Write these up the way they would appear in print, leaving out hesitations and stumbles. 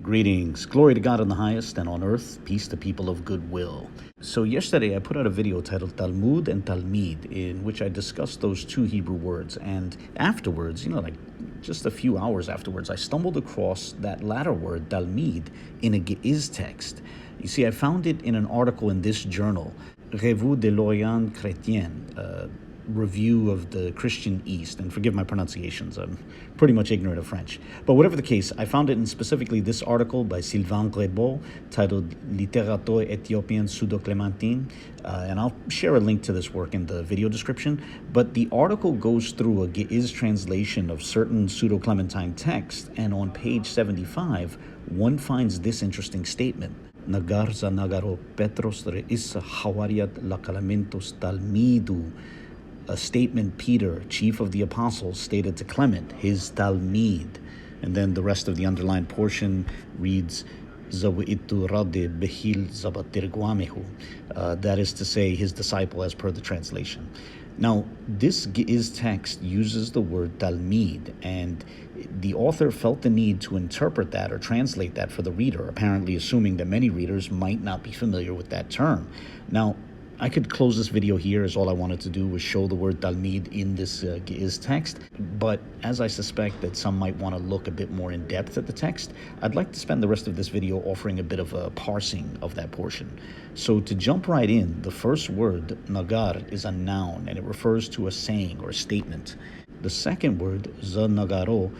Greetings. Glory to God in the highest, and on earth, peace to people of goodwill. So yesterday I put out a video titled Talmud and Talmid, in which I discussed those two Hebrew words. And afterwards, like just a few hours afterwards, I stumbled across that latter word, Talmid, in a Ge'ez text. You see, I found it in an article in this journal, Revue de Chrétien, Review of the Christian East, and forgive my pronunciations, I'm pretty much ignorant of French. But whatever the case, I found it in specifically this article by Sylvain Grébaut titled Littérature Éthiopienne Pseudo-Clementine, and I'll share a link to this work in the video description. But the article goes through a Ge'ez translation of certain Pseudo-Clementine text, and on page 75, one finds this interesting statement. Nagar za nagaro Petros reis hawariat lakalamentos talmidu. A statement Peter, chief of the apostles, stated to Clement, his Talmid. And then the rest of the underlined portion reads, Zawi'itu rade behil zabatirguamehu. That is to say, his disciple, as per the translation. Now, this Ge'ez text uses the word Talmid, and the author felt the need to interpret that or translate that for the reader, apparently assuming that many readers might not be familiar with that term. Now, I could close this video here, as all I wanted to do was show the word Talmid in this Ge'ez text, but as I suspect that some might want to look a bit more in depth at the text, I'd like to spend the rest of this video offering a bit of a parsing of that portion. So to jump right in, the first word, nagar, is a noun, and it refers to a saying or a statement. The second word, za nagaro,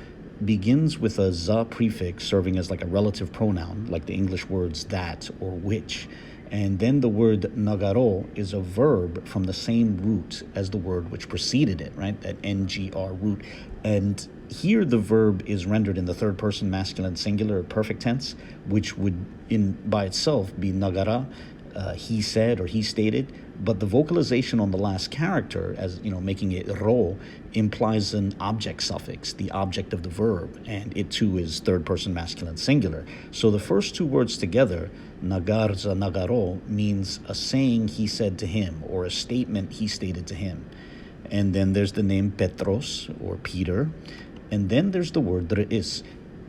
begins with a za prefix serving as like a relative pronoun, like the English words that or which. And then the word nagaro is a verb from the same root as the word which preceded it, right? That ngr root. And here the verb is rendered in the third person masculine singular perfect tense, which would by itself be nagara, he said or he stated. But the vocalization on the last character, as making it ro, implies an object suffix, the object of the verb, and it too is third person masculine singular. So the first two words together, nagar za nagaro, means a saying he said to him or a statement he stated to him. And then there's the name Petros or Peter, and then there's the word reis,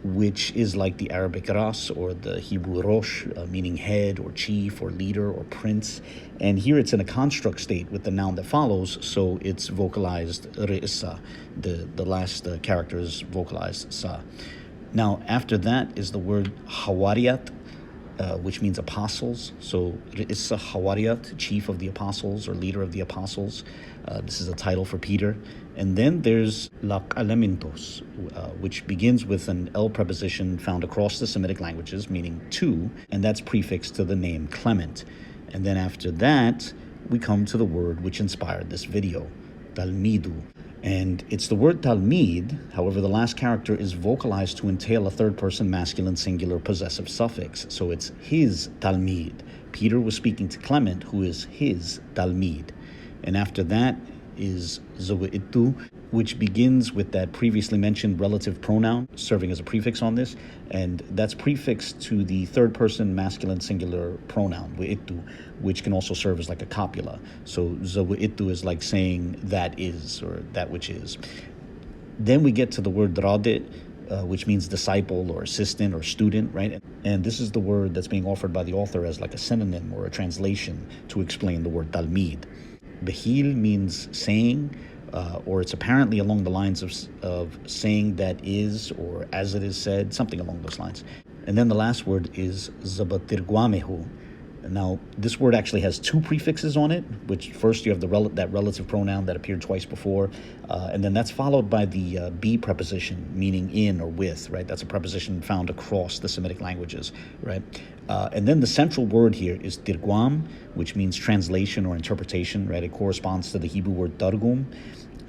which is like the Arabic ras or the Hebrew rosh, meaning head or chief or leader or prince. And here it's in a construct state with the noun that follows, so it's vocalized re'isa. The last character is vocalized sa. Now, after that is the word hawariat, which means apostles. So re'isa hawariat, chief of the apostles or leader of the apostles. This is a title for Peter. And then there's lakalementos, which begins with an L preposition found across the Semitic languages, meaning to, and that's prefixed to the name Clement. And then after that, we come to the word which inspired this video, talmidu. And it's the word talmid, however, the last character is vocalized to entail a third-person masculine singular possessive suffix. So it's his talmid. Peter was speaking to Clement, who is his talmid. And after that is zawi'itu, which begins with that previously mentioned relative pronoun serving as a prefix on this, and that's prefixed to the third-person masculine singular pronoun, wi'itu, which can also serve as like a copula. So zawi'itu is like saying that is, or that which is. Then we get to the word radit, which means disciple or assistant or student, right? And this is the word that's being offered by the author as like a synonym or a translation to explain the word talmid. Behil means saying, or it's apparently along the lines of saying that is, or as it is said, something along those lines. And then the last word is zabatirguamehu. Now, this word actually has two prefixes on it, which first you have that relative pronoun that appeared twice before, and then that's followed by the be preposition, meaning in or with, right? That's a preposition found across the Semitic languages, right? And then the central word here is tirguam, which means translation or interpretation, right? It corresponds to the Hebrew word targum.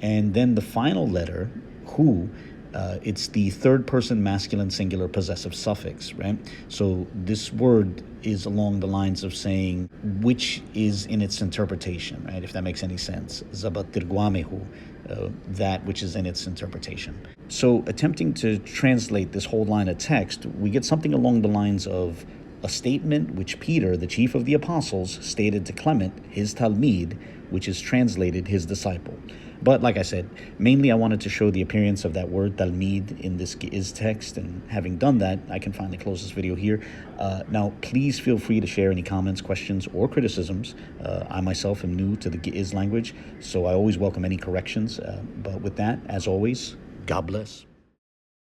And then the final letter, hu, it's the third-person masculine singular possessive suffix, right? So this word is along the lines of saying which is in its interpretation, right? If that makes any sense. Zabatirguamehu, that which is in its interpretation. So attempting to translate this whole line of text, we get something along the lines of a statement which Peter, the chief of the apostles, stated to Clement, his Talmid, which is translated his disciple. But like I said, mainly I wanted to show the appearance of that word Talmid in this Ge'ez text, and having done that, I can finally close this video here. Now, please feel free to share any comments, questions, or criticisms. I myself am new to the Ge'ez language, so I always welcome any corrections. But with that, as always, God bless.